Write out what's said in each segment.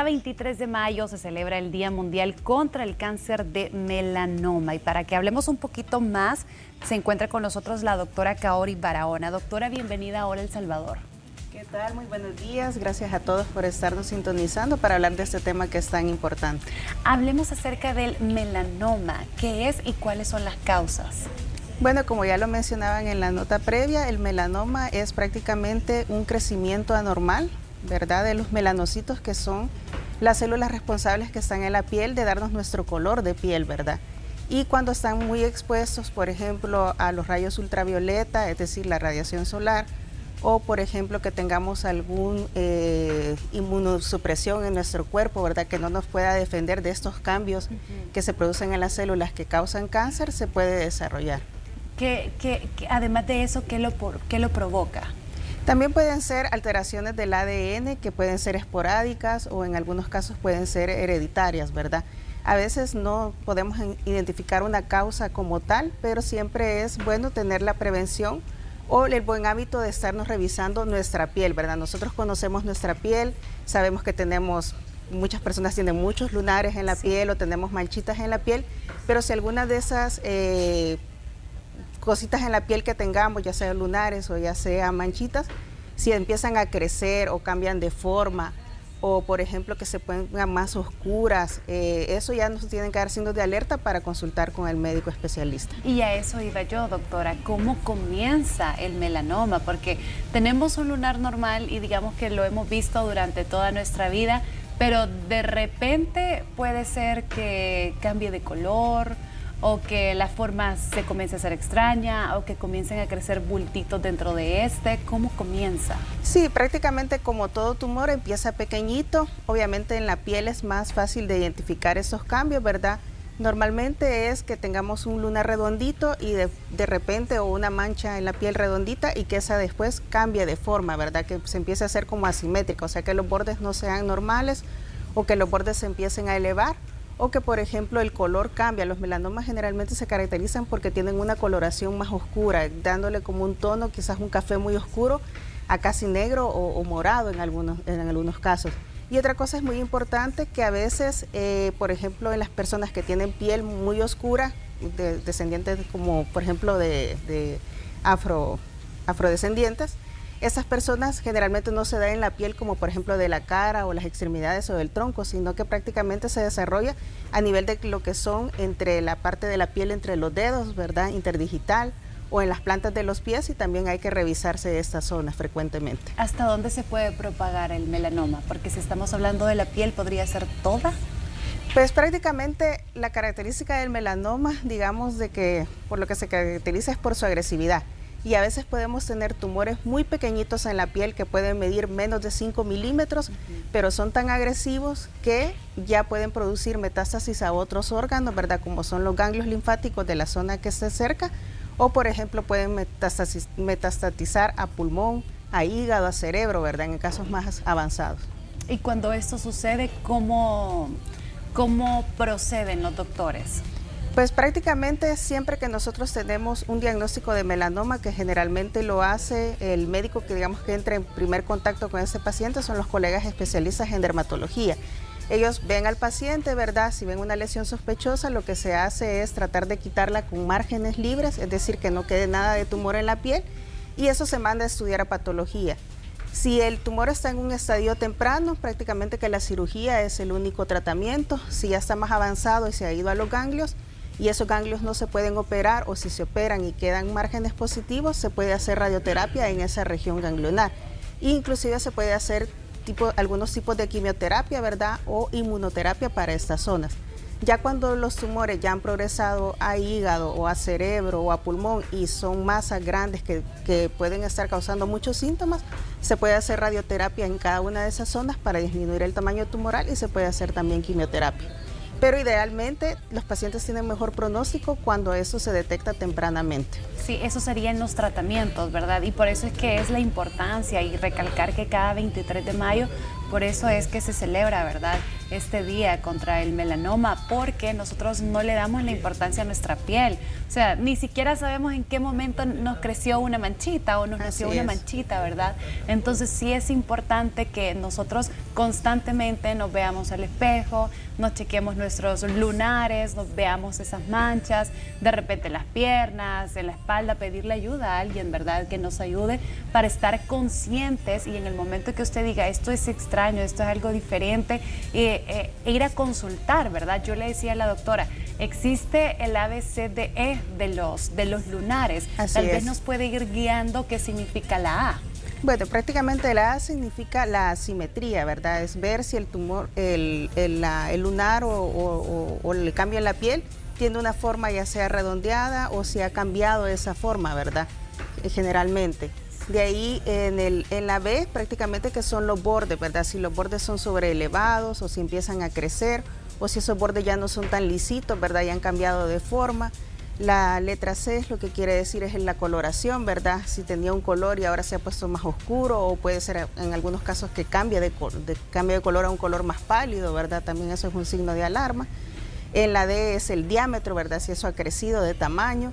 23 de mayo se celebra el Día Mundial contra el Cáncer de Melanoma. Y para que hablemos un poquito más, se encuentra con nosotros la doctora Kaori Barahona. Doctora, bienvenida a Hora El Salvador. ¿Qué tal? Muy buenos días. Gracias a todos por estarnos sintonizando para hablar de este tema que es tan importante. Hablemos acerca del melanoma. ¿Qué es y cuáles son las causas? Bueno, como ya lo mencionaban en la nota previa, el melanoma es prácticamente un crecimiento anormal, ¿verdad?, de los melanocitos, que son las células responsables que están en la piel de darnos nuestro color de piel, ¿verdad? Y cuando están muy expuestos, por ejemplo, a los rayos ultravioleta, es decir, la radiación solar, o por ejemplo que tengamos algún inmunosupresión en nuestro cuerpo, ¿verdad?, que no nos pueda defender de estos cambios que se producen en las células que causan cáncer, se puede desarrollar. Además de eso, ¿qué lo provoca? También pueden ser alteraciones del ADN que pueden ser esporádicas o en algunos casos pueden ser hereditarias, ¿verdad? A veces no podemos identificar una causa como tal, pero siempre es bueno tener la prevención o el buen hábito de estarnos revisando nuestra piel, ¿verdad? Nosotros conocemos nuestra piel, sabemos que muchas personas tienen muchos lunares en la piel o tenemos manchitas en la piel, pero si alguna de esas cositas en la piel que tengamos, ya sea lunares o ya sea manchitas, si empiezan a crecer o cambian de forma, o por ejemplo que se pongan más oscuras, eso ya nos tienen que dar signos de alerta para consultar con el médico especialista. Y a eso iba yo, doctora, ¿cómo comienza el melanoma? Porque tenemos un lunar normal y digamos que lo hemos visto durante toda nuestra vida, pero de repente puede ser que cambie de color, o que la forma se comience a ser extraña, o que comiencen a crecer bultitos dentro de este. ¿Cómo comienza? Sí, prácticamente como todo tumor empieza pequeñito. Obviamente en la piel es más fácil de identificar esos cambios, ¿verdad? Normalmente es que tengamos un lunar redondito y de repente, o una mancha en la piel redondita y que esa después cambie de forma, ¿verdad? Que se empiece a hacer como asimétrica, o sea que los bordes no sean normales o que los bordes se empiecen a elevar. O que, por ejemplo, el color cambia. Los melanomas generalmente se caracterizan porque tienen una coloración más oscura, dándole como un tono, quizás un café muy oscuro, a casi negro o morado en algunos casos. Y otra cosa es muy importante, que a veces, por ejemplo, en las personas que tienen piel muy oscura, descendientes como, por ejemplo, de afrodescendientes, esas personas generalmente no se da en la piel como por ejemplo de la cara o las extremidades o del tronco, sino que prácticamente se desarrolla a nivel de lo que son entre la parte de la piel entre los dedos, ¿verdad?, interdigital, o en las plantas de los pies, y también hay que revisarse estas zonas frecuentemente. ¿Hasta dónde se puede propagar el melanoma? Porque si estamos hablando de la piel, ¿podría ser toda? Pues prácticamente la característica del melanoma, digamos, de que por lo que se caracteriza es por su agresividad. Y a veces podemos tener tumores muy pequeñitos en la piel que pueden medir menos de 5 milímetros, pero son tan agresivos que ya pueden producir metástasis a otros órganos, ¿verdad?, como son los ganglios linfáticos de la zona que esté cerca, o por ejemplo pueden metastatizar a pulmón, a hígado, a cerebro, ¿verdad?, en casos más avanzados. Y cuando esto sucede, ¿cómo proceden los doctores? Pues prácticamente siempre que nosotros tenemos un diagnóstico de melanoma, que generalmente lo hace el médico que digamos que entra en primer contacto con ese paciente, son los colegas especialistas en dermatología. Ellos ven al paciente, ¿verdad? Si ven una lesión sospechosa, lo que se hace es tratar de quitarla con márgenes libres, es decir, que no quede nada de tumor en la piel, y eso se manda a estudiar a patología. Si el tumor está en un estadio temprano, prácticamente que la cirugía es el único tratamiento. Si ya está más avanzado y se ha ido a los ganglios, y esos ganglios no se pueden operar, o si se operan y quedan márgenes positivos, se puede hacer radioterapia en esa región ganglionar. Inclusive se puede hacer algunos tipos de quimioterapia, ¿verdad?, o inmunoterapia para estas zonas. Ya cuando los tumores ya han progresado a hígado o a cerebro o a pulmón y son masas grandes que pueden estar causando muchos síntomas, se puede hacer radioterapia en cada una de esas zonas para disminuir el tamaño tumoral, y se puede hacer también quimioterapia. Pero idealmente los pacientes tienen mejor pronóstico cuando eso se detecta tempranamente. Sí, eso serían los tratamientos, ¿verdad? Y por eso es que es la importancia y recalcar que cada 23 de mayo Por eso es que se celebra, ¿verdad?, este día contra el melanoma, porque nosotros no le damos la importancia a nuestra piel. O sea, ni siquiera sabemos en qué momento nos creció una manchita o nos nació una manchita, ¿verdad? Entonces sí es importante que nosotros constantemente nos veamos al espejo, nos chequemos nuestros lunares, nos veamos esas manchas, de repente las piernas, en la espalda, pedirle ayuda a alguien, ¿verdad?, que nos ayude para estar conscientes, y en el momento que usted diga esto es extraño, esto es algo diferente, ir a consultar, ¿verdad? Yo le decía a la doctora, existe el ABCDE de los lunares. Tal vez nos puede ir guiando qué significa la A. Bueno, prácticamente la A significa la asimetría, ¿verdad? Es ver si el tumor, el lunar o el cambio en la piel tiene una forma ya sea redondeada o si ha cambiado esa forma, ¿verdad? Generalmente. De ahí en la B prácticamente que son los bordes, ¿verdad? Si los bordes son sobreelevados o si empiezan a crecer o si esos bordes ya no son tan lisitos, ¿verdad? Ya han cambiado de forma. La letra C es lo que quiere decir es la coloración, ¿verdad? Si tenía un color y ahora se ha puesto más oscuro, o puede ser en algunos casos que cambie de color a un color más pálido, ¿verdad? También eso es un signo de alarma. En la D es el diámetro, ¿verdad? Si eso ha crecido de tamaño.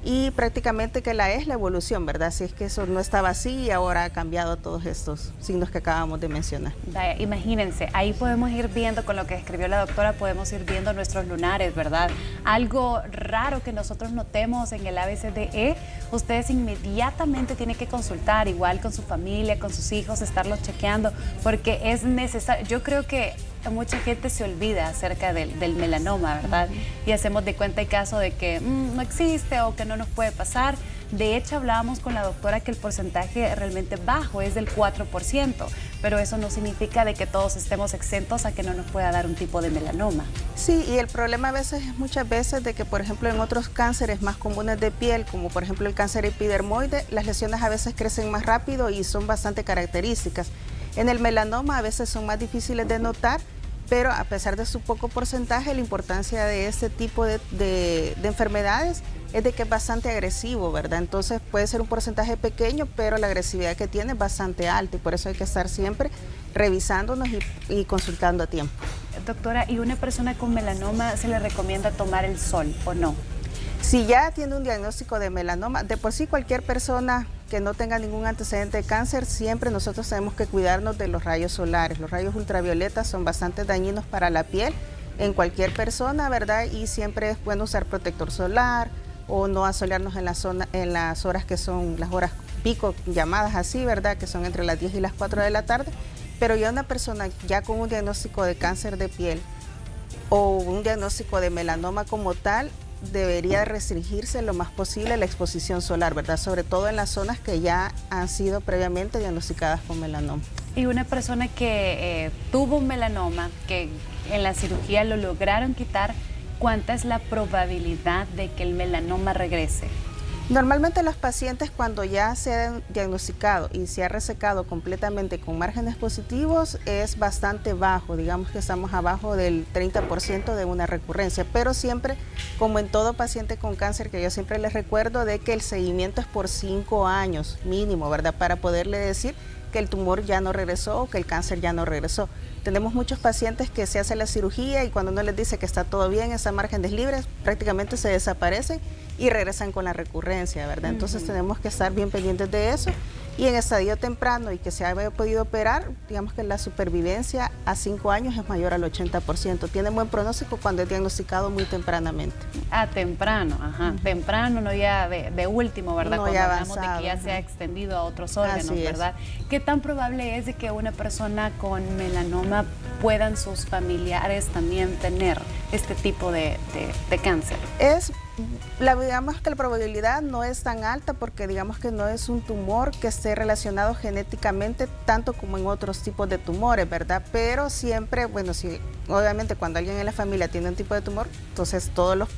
Y prácticamente que la E es la evolución, ¿verdad? Si es que eso no estaba así y ahora ha cambiado todos estos signos que acabamos de mencionar. Vaya, imagínense, ahí podemos ir viendo, con lo que escribió la doctora, podemos ir viendo nuestros lunares, ¿verdad? Algo raro que nosotros notemos en el ABCDE, ustedes inmediatamente tienen que consultar, igual con su familia, con sus hijos, estarlos chequeando, porque es necesario. Yo creo que mucha gente se olvida acerca del melanoma, ¿verdad? Y hacemos de cuenta y caso de que no existe o que no nos puede pasar. De hecho, hablábamos con la doctora que el porcentaje realmente bajo es del 4%, pero eso no significa de que todos estemos exentos a que no nos pueda dar un tipo de melanoma. Sí, y el problema a veces es muchas veces de que, por ejemplo, en otros cánceres más comunes de piel, como por ejemplo el cáncer epidermoide, las lesiones a veces crecen más rápido y son bastante características. En el melanoma a veces son más difíciles de notar, pero a pesar de su poco porcentaje, la importancia de este tipo de enfermedades es de que es bastante agresivo, ¿verdad? Entonces puede ser un porcentaje pequeño, pero la agresividad que tiene es bastante alta y por eso hay que estar siempre revisándonos y consultando a tiempo. Doctora, ¿y una persona con melanoma se le recomienda tomar el sol o no? Si ya tiene un diagnóstico de melanoma, de por sí cualquier persona que no tenga ningún antecedente de cáncer, siempre nosotros tenemos que cuidarnos de los rayos solares. Los rayos ultravioletas son bastante dañinos para la piel en cualquier persona, ¿verdad? Y siempre es bueno usar protector solar o no asolearnos en las horas que son las horas pico, llamadas así, ¿verdad? Que son entre las 10 y las 4 de la tarde. Pero ya una persona ya con un diagnóstico de cáncer de piel o un diagnóstico de melanoma como tal, debería restringirse lo más posible la exposición solar, ¿verdad? Sobre todo en las zonas que ya han sido previamente diagnosticadas con melanoma. Y una persona que tuvo un melanoma, que en la cirugía lo lograron quitar, ¿cuánta es la probabilidad de que el melanoma regrese? Normalmente los pacientes cuando ya se han diagnosticado y se ha resecado completamente con márgenes positivos es bastante bajo, digamos que estamos abajo del 30% de una recurrencia, pero siempre, como en todo paciente con cáncer, que yo siempre les recuerdo de que el seguimiento es por 5 años mínimo, ¿verdad? Para poderle decir que el tumor ya no regresó o que el cáncer ya no regresó. Tenemos muchos pacientes que se hace la cirugía y cuando uno les dice que está todo bien, están márgenes libres, prácticamente se desaparecen y regresan con la recurrencia, ¿verdad? Entonces tenemos que estar bien pendientes de eso y en estadio temprano y que se haya podido operar, digamos que la supervivencia a 5 años es mayor al 80%. Tiene buen pronóstico cuando es diagnosticado muy tempranamente. Ah, temprano, ajá. Temprano, no ya de último, ¿verdad? No, cuando ya hablamos avanzado, de que ya se ha extendido a otros órganos, ¿verdad? ¿Qué tan probable es de que una persona con melanoma puedan sus familiares también tener este tipo de cáncer? Digamos que la probabilidad no es tan alta porque digamos que no es un tumor que esté relacionado genéticamente tanto como en otros tipos de tumores, ¿verdad? Pero siempre, bueno, si obviamente cuando alguien en la familia tiene un tipo de tumor, entonces todos los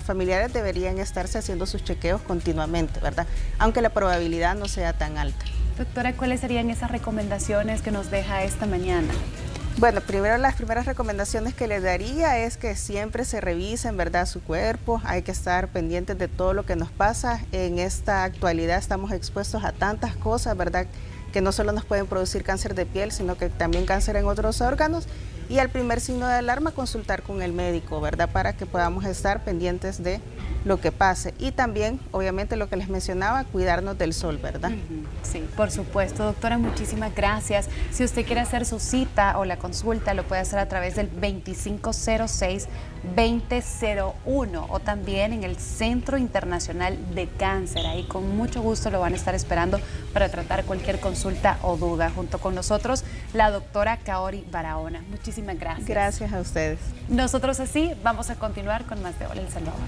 familiares deberían estarse haciendo sus chequeos continuamente, ¿verdad? Aunque la probabilidad no sea tan alta. Doctora, ¿cuáles serían esas recomendaciones que nos deja esta mañana? Bueno, primero las primeras recomendaciones que les daría es que siempre se revisen, ¿verdad?, su cuerpo. Hay que estar pendientes de todo lo que nos pasa. En esta actualidad estamos expuestos a tantas cosas, ¿verdad?, que no solo nos pueden producir cáncer de piel, sino que también cáncer en otros órganos. Y al primer signo de alarma, consultar con el médico, ¿verdad? Para que podamos estar pendientes de lo que pase. Y también, obviamente, lo que les mencionaba, cuidarnos del sol, ¿verdad? Sí, por supuesto. Doctora, muchísimas gracias. Si usted quiere hacer su cita o la consulta, lo puede hacer a través del 2506-2001 o también en el Centro Internacional de Cáncer. Ahí con mucho gusto lo van a estar esperando para tratar cualquier consulta o duda. Junto con nosotros, la doctora Kaori Barahona. Muchísimas gracias. Gracias a ustedes. Nosotros así vamos a continuar con más de Hola El Salvador.